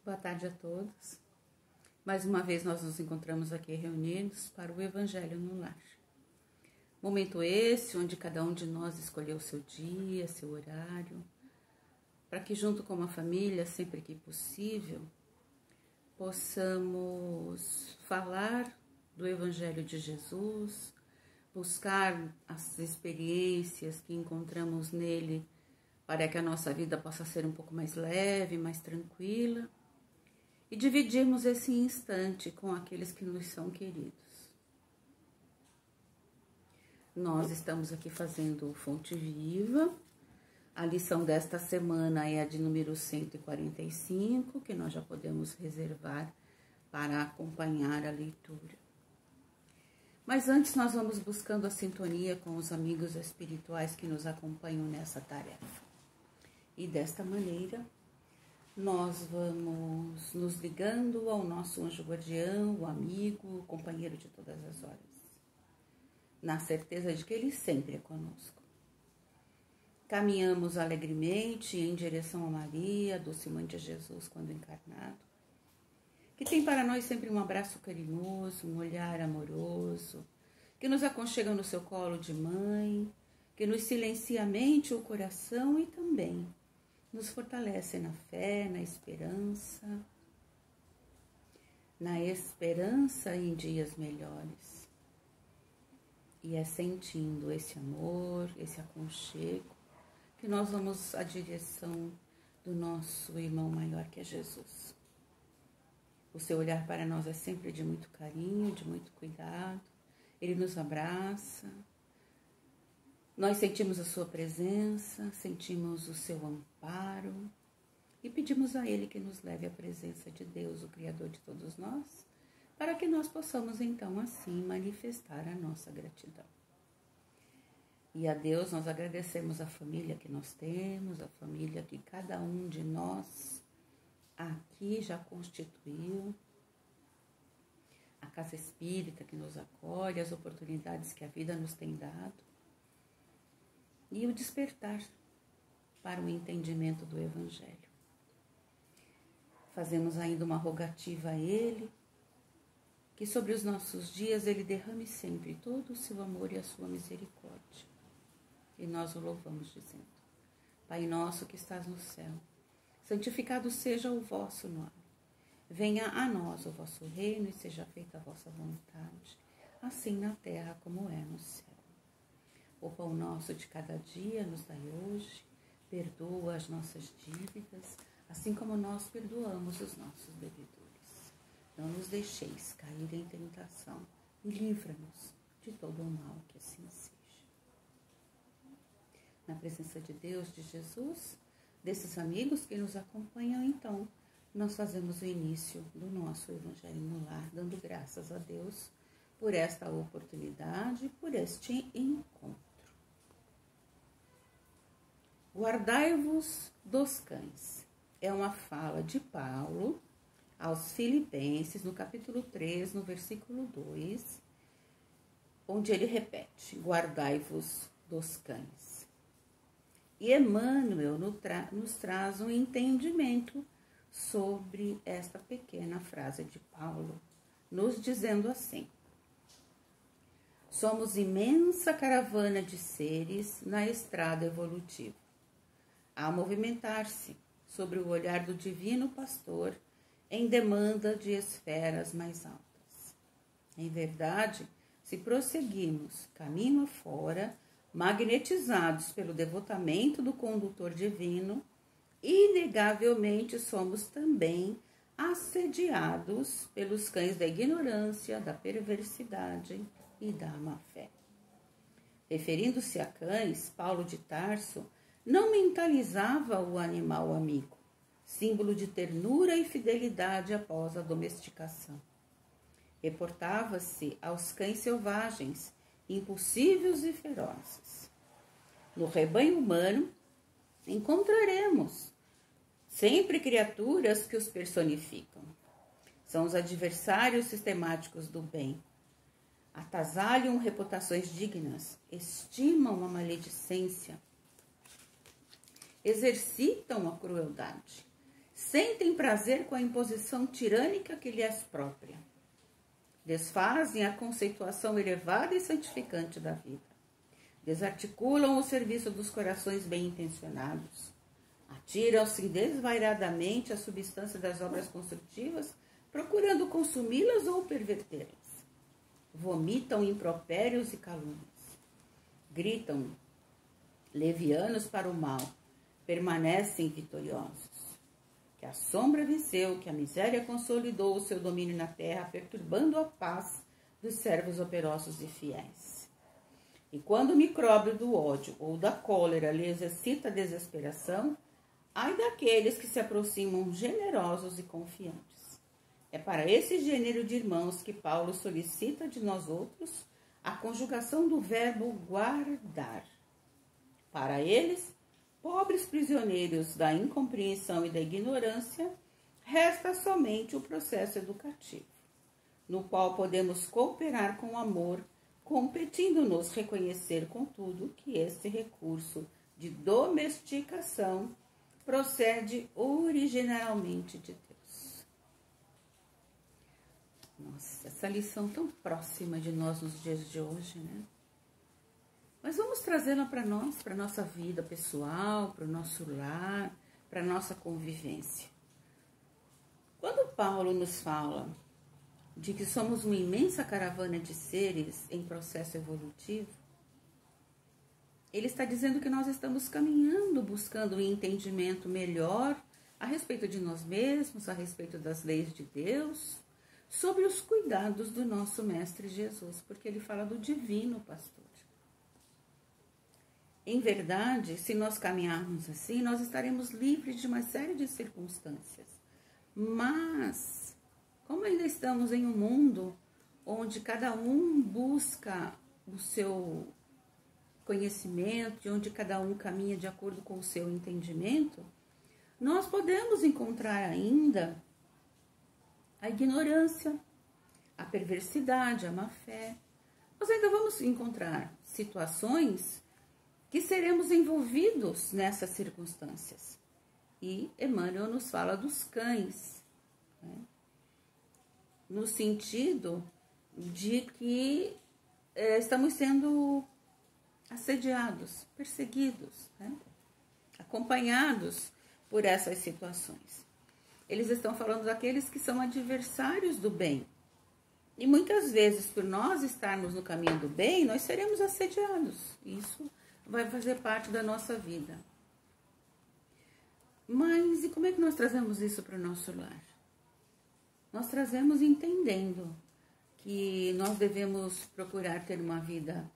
Boa tarde a todos. Mais uma vez nós nos encontramos aqui reunidos para o Evangelho no Lar. Momento esse onde cada um de nós escolheu seu dia, seu horário, para que junto com a família, sempre que possível, possamos falar do Evangelho de Jesus, buscar as experiências que encontramos nele para que a nossa vida possa ser um pouco mais leve, mais tranquila, e dividirmos esse instante com aqueles que nos são queridos. Nós estamos aqui fazendo Fonte Viva. A lição desta semana é a de número 145, que nós já podemos reservar para acompanhar a leitura. Mas antes nós vamos buscando a sintonia com os amigos espirituais que nos acompanham nessa tarefa. E desta maneira, nós vamos nos ligando ao nosso anjo guardião, o amigo, o companheiro de todas as horas, na certeza de que ele sempre é conosco. Caminhamos alegremente em direção a Maria, doce mãe de Jesus quando encarnado, que tem para nós sempre um abraço carinhoso, um olhar amoroso, que nos aconchega no seu colo de mãe, que nos silencia a mente, o coração e também nos fortalece na fé, na esperança em dias melhores. E é sentindo esse amor, esse aconchego, que nós vamos à direção do nosso irmão maior, que é Jesus. O seu olhar para nós é sempre de muito carinho, de muito cuidado. Ele nos abraça. Nós sentimos a sua presença, sentimos o seu amparo e pedimos a Ele que nos leve à presença de Deus, o Criador de todos nós, para que nós possamos então assim manifestar a nossa gratidão. E a Deus nós agradecemos a família que nós temos, a família que cada um de nós aqui já constituiu, a casa espírita que nos acolhe, as oportunidades que a vida nos tem dado, e o despertar para o entendimento do Evangelho. Fazemos ainda uma rogativa a Ele, que sobre os nossos dias Ele derrame sempre todo o seu amor e a sua misericórdia. E nós o louvamos dizendo: Pai nosso que estás no céu, santificado seja o vosso nome. Venha a nós o vosso reino e seja feita a vossa vontade, assim na terra como é no céu. O pão nosso de cada dia nos dai hoje, perdoa as nossas dívidas, assim como nós perdoamos os nossos devedores. Não nos deixeis cair em tentação e livra-nos de todo o mal, que assim seja. Na presença de Deus, de Jesus, desses amigos que nos acompanham, então, nós fazemos o início do nosso Evangelho no Lar, dando graças a Deus por esta oportunidade, por este encontro. Guardai-vos dos cães. É uma fala de Paulo aos Filipenses, no capítulo 3, no versículo 2, onde ele repete: guardai-vos dos cães. E Emmanuel nos traz um entendimento sobre esta pequena frase de Paulo, nos dizendo assim: somos imensa caravana de seres na estrada evolutiva, a movimentar-se sobre o olhar do divino pastor em demanda de esferas mais altas. Em verdade, se prosseguirmos caminho afora, magnetizados pelo devotamento do condutor divino, inegavelmente somos também assediados pelos cães da ignorância, da perversidade e da má-fé. Referindo-se a cães, Paulo de Tarso não mentalizava o animal amigo, símbolo de ternura e fidelidade após a domesticação. Reportava-se aos cães selvagens, impulsivos e ferozes. No rebanho humano, encontraremos sempre criaturas que os personificam. São os adversários sistemáticos do bem. Atasalham reputações dignas, estimam a maledicência, exercitam a crueldade, sentem prazer com a imposição tirânica que lhes é própria. Desfazem a conceituação elevada e santificante da vida. Desarticulam o serviço dos corações bem-intencionados. Atiram-se desvairadamente à substância das obras construtivas, procurando consumi-las ou pervertê-las. Vomitam impropérios e calúnias. Gritam, levianos para o mal, permanecem vitoriosos. Que a sombra venceu, que a miséria consolidou o seu domínio na terra, perturbando a paz dos servos operosos e fiéis. E quando o micróbio do ódio ou da cólera lhes excita a desesperação, ai daqueles que se aproximam generosos e confiantes. É para esse gênero de irmãos que Paulo solicita de nós outros a conjugação do verbo guardar. Para eles, pobres prisioneiros da incompreensão e da ignorância, resta somente o processo educativo, no qual podemos cooperar com amor, competindo-nos reconhecer, contudo, que este recurso de domesticação procede originalmente de Deus. Nossa, essa lição tão próxima de nós nos dias de hoje, né? Mas vamos trazê-la para nós, para a nossa vida pessoal, para o nosso lar, para a nossa convivência. Quando Paulo nos fala de que somos uma imensa caravana de seres em processo evolutivo, ele está dizendo que nós estamos caminhando, buscando um entendimento melhor a respeito de nós mesmos, a respeito das leis de Deus, sobre os cuidados do nosso Mestre Jesus, porque ele fala do divino pastor. Em verdade, se nós caminharmos assim, nós estaremos livres de uma série de circunstâncias. Mas, como ainda estamos em um mundo onde cada um busca o seu conhecimento, onde cada um caminha de acordo com o seu entendimento, nós podemos encontrar ainda a ignorância, a perversidade, a má-fé. Nós ainda vamos encontrar situações que seremos envolvidos nessas circunstâncias. E Emmanuel nos fala dos cães, né? No sentido de que estamos sendo assediados, perseguidos, né? Acompanhados por essas situações. Eles estão falando daqueles que são adversários do bem. E muitas vezes, por nós estarmos no caminho do bem, nós seremos assediados. Isso vai fazer parte da nossa vida. Mas e como é que nós trazemos isso para o nosso lar? Nós trazemos entendendo que nós devemos procurar ter uma vida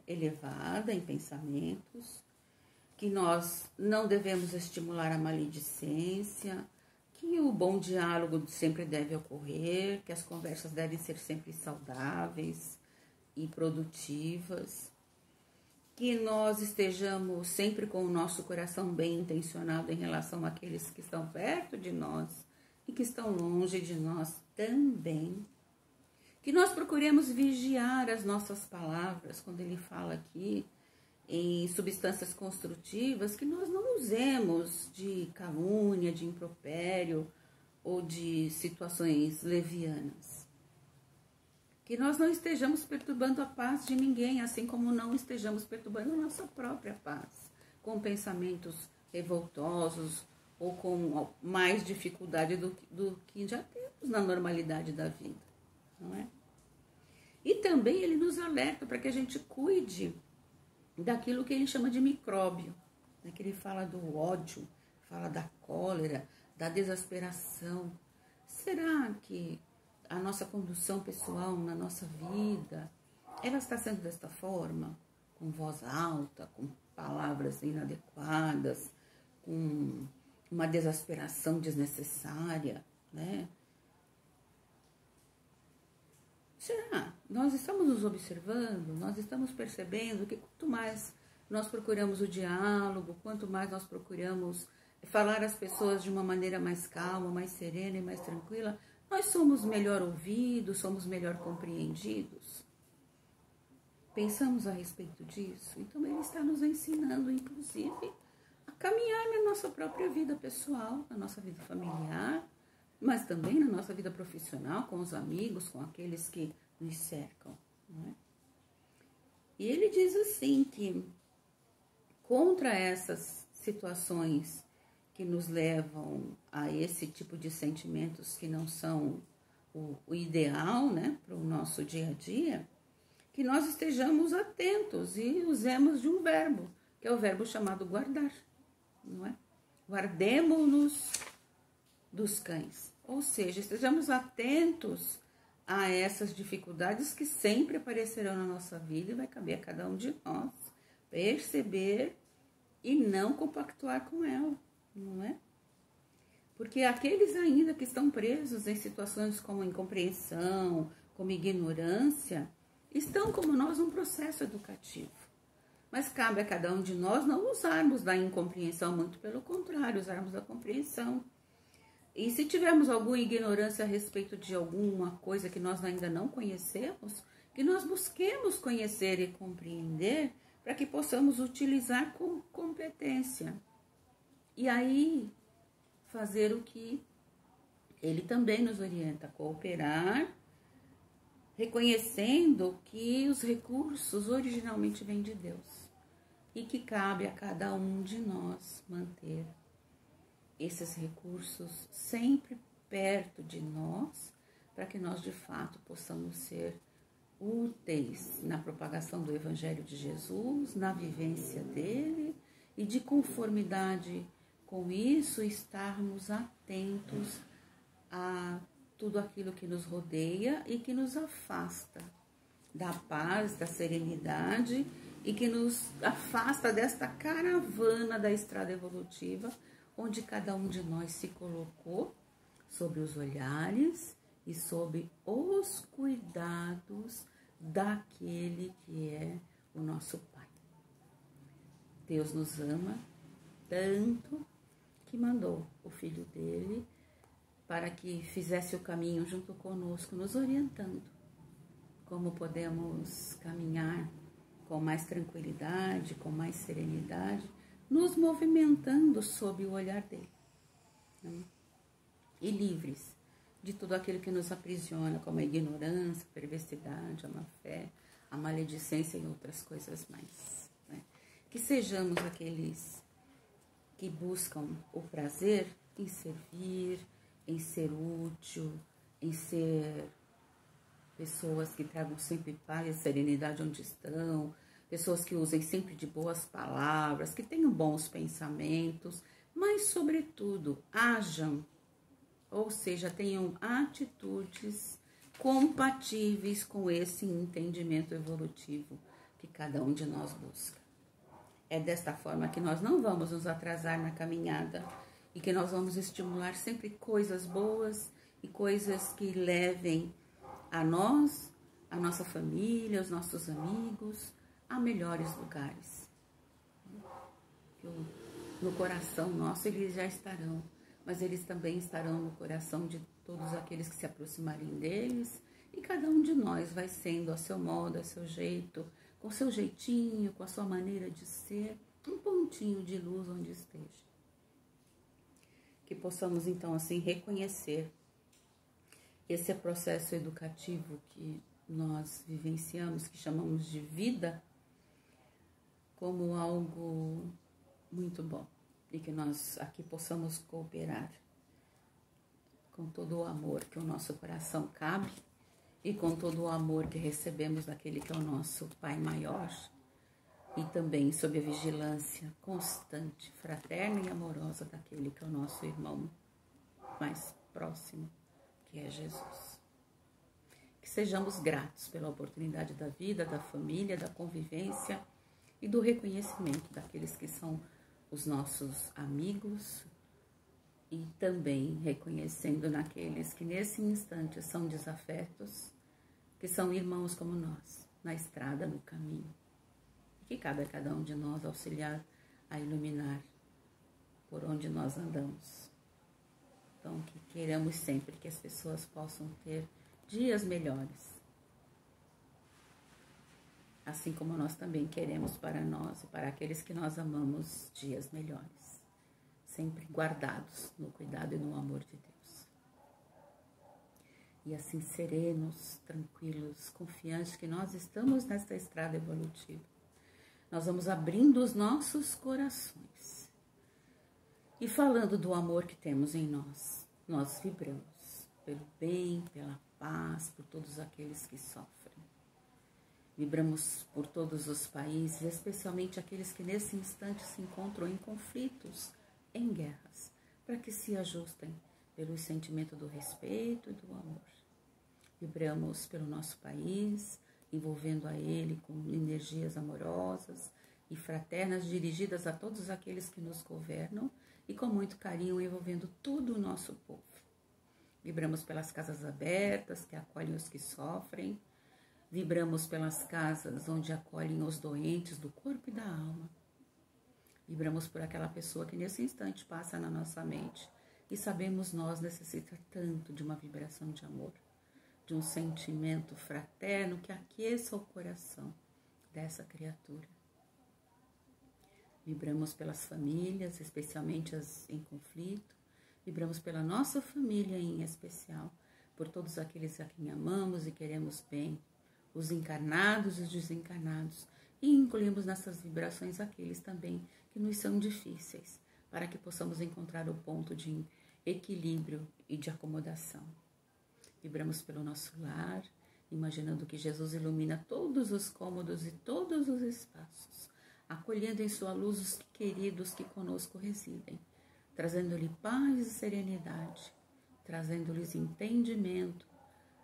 elevada em pensamentos, que nós não devemos estimular a maledicência, que o bom diálogo sempre deve ocorrer, que as conversas devem ser sempre saudáveis e produtivas, que nós estejamos sempre com o nosso coração bem intencionado em relação àqueles que estão perto de nós e que estão longe de nós também. Que nós procuremos vigiar as nossas palavras, quando ele fala aqui em substâncias construtivas, que nós não usemos de calúnia, de impropério ou de situações levianas. Que nós não estejamos perturbando a paz de ninguém, assim como não estejamos perturbando a nossa própria paz, com pensamentos revoltosos ou com mais dificuldade do que já temos na normalidade da vida, não é? E também ele nos alerta para que a gente cuide daquilo que ele chama de micróbio, né? Que ele fala do ódio, fala da cólera, da desesperação. Será que a nossa condução pessoal na nossa vida, ela está sendo desta forma? Com voz alta, com palavras inadequadas, com uma desesperação desnecessária, né? Será? Nós estamos nos observando, nós estamos percebendo que quanto mais nós procuramos o diálogo, quanto mais nós procuramos falar às pessoas de uma maneira mais calma, mais serena e mais tranquila, nós somos melhor ouvidos, somos melhor compreendidos. Pensamos a respeito disso? Então ele está nos ensinando, inclusive, a caminhar na nossa própria vida pessoal, na nossa vida familiar, mas também na nossa vida profissional, com os amigos, com aqueles que nos cercam. Não é? E ele diz assim que contra essas situações que nos levam a esse tipo de sentimentos que não são o ideal, né, para o nosso dia a dia, que nós estejamos atentos e usemos de um verbo, que é o verbo chamado guardar, não é? Guardemo-nos dos cães, ou seja, estejamos atentos a essas dificuldades que sempre aparecerão na nossa vida e vai caber a cada um de nós perceber e não compactuar com ela, não é? Porque aqueles ainda que estão presos em situações como incompreensão, como ignorância, estão como nós num processo educativo. Mas cabe a cada um de nós não usarmos da incompreensão, muito pelo contrário, usarmos da compreensão. E se tivermos alguma ignorância a respeito de alguma coisa que nós ainda não conhecemos, que nós busquemos conhecer e compreender para que possamos utilizar com competência. E aí fazer o que ele também nos orienta, cooperar, reconhecendo que os recursos originalmente vêm de Deus e que cabe a cada um de nós manter esses recursos sempre perto de nós, para que nós de fato possamos ser úteis na propagação do Evangelho de Jesus, na vivência dele e de conformidade com isso estarmos atentos a tudo aquilo que nos rodeia e que nos afasta da paz, da serenidade e que nos afasta desta caravana da estrada evolutiva, onde cada um de nós se colocou sob os olhares e sob os cuidados daquele que é o nosso Pai. Deus nos ama tanto que mandou o Filho dele para que fizesse o caminho junto conosco, nos orientando como podemos caminhar com mais tranquilidade, com mais serenidade, nos movimentando sob o olhar dele, né? E livres de tudo aquilo que nos aprisiona, como a ignorância, a perversidade, a má-fé, a maledicência e outras coisas mais, né? Que sejamos aqueles que buscam o prazer em servir, em ser útil, em ser pessoas que tragam sempre paz e serenidade onde estão, pessoas que usem sempre de boas palavras, que tenham bons pensamentos, mas, sobretudo, ajam, ou seja, tenham atitudes compatíveis com esse entendimento evolutivo que cada um de nós busca. É desta forma que nós não vamos nos atrasar na caminhada e que nós vamos estimular sempre coisas boas e coisas que levem a nós, a nossa família, os nossos amigos, a melhores lugares. No coração nosso eles já estarão, mas eles também estarão no coração de todos aqueles que se aproximarem deles, e cada um de nós vai sendo a seu modo, a seu jeito, com o seu jeitinho, com a sua maneira de ser, um pontinho de luz onde esteja. Que possamos então assim reconhecer esse processo educativo que nós vivenciamos, que chamamos de vida, como algo muito bom, e que nós aqui possamos cooperar com todo o amor que o nosso coração cabe e com todo o amor que recebemos daquele que é o nosso Pai maior, e também sob a vigilância constante, fraterna e amorosa daquele que é o nosso irmão mais próximo, que é Jesus. Que sejamos gratos pela oportunidade da vida, da família, da convivência e do reconhecimento daqueles que são os nossos amigos, e também reconhecendo naqueles que nesse instante são desafetos, que são irmãos como nós, na estrada, no caminho. E que cabe a cada um de nós auxiliar a iluminar por onde nós andamos. Então, que queiramos sempre que as pessoas possam ter dias melhores, assim como nós também queremos para nós e para aqueles que nós amamos dias melhores. sempre guardados no cuidado e no amor de Deus. E assim serenos, tranquilos, confiantes que nós estamos nesta estrada evolutiva, nós vamos abrindo os nossos corações e falando do amor que temos em nós, nós vibramos pelo bem, pela paz, por todos aqueles que sofrem. Vibramos por todos os países, especialmente aqueles que nesse instante se encontram em conflitos, em guerras, para que se ajustem pelo sentimento do respeito e do amor. Vibramos pelo nosso país, envolvendo a ele com energias amorosas e fraternas dirigidas a todos aqueles que nos governam e com muito carinho envolvendo todo o nosso povo. Vibramos pelas casas abertas que acolhem os que sofrem, vibramos pelas casas onde acolhem os doentes do corpo e da alma. Vibramos por aquela pessoa que nesse instante passa na nossa mente e sabemos nós necessita tanto de uma vibração de amor, de um sentimento fraterno que aqueça o coração dessa criatura. Vibramos pelas famílias, especialmente as em conflito. Vibramos pela nossa família em especial, por todos aqueles a quem amamos e queremos bem, os encarnados e os desencarnados, e incluímos nessas vibrações aqueles também que nos são difíceis, para que possamos encontrar o ponto de equilíbrio e de acomodação. Vibramos pelo nosso lar, imaginando que Jesus ilumina todos os cômodos e todos os espaços, acolhendo em sua luz os queridos que conosco residem, trazendo-lhe paz e serenidade, trazendo-lhes entendimento,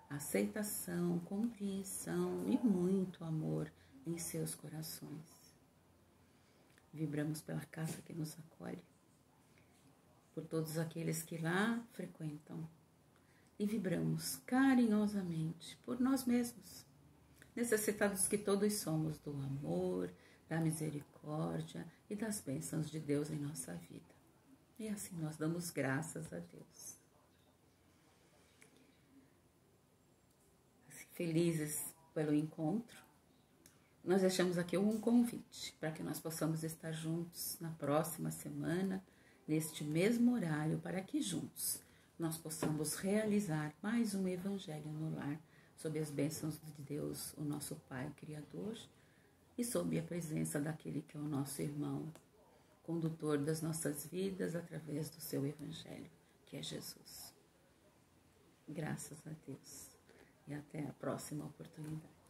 aceitação, compreensão e muito amor em seus corações. Vibramos pela casa que nos acolhe, por todos aqueles que lá frequentam, e vibramos carinhosamente por nós mesmos, necessitados que todos somos do amor, da misericórdia e das bênçãos de Deus em nossa vida. E assim nós damos graças a Deus. Felizes pelo encontro, nós deixamos aqui um convite para que nós possamos estar juntos na próxima semana, neste mesmo horário, para que juntos nós possamos realizar mais um Evangelho no Lar, sob as bênçãos de Deus, o nosso Pai, o Criador, e sob a presença daquele que é o nosso irmão, condutor das nossas vidas através do seu Evangelho, que é Jesus. Graças a Deus. E até a próxima oportunidade.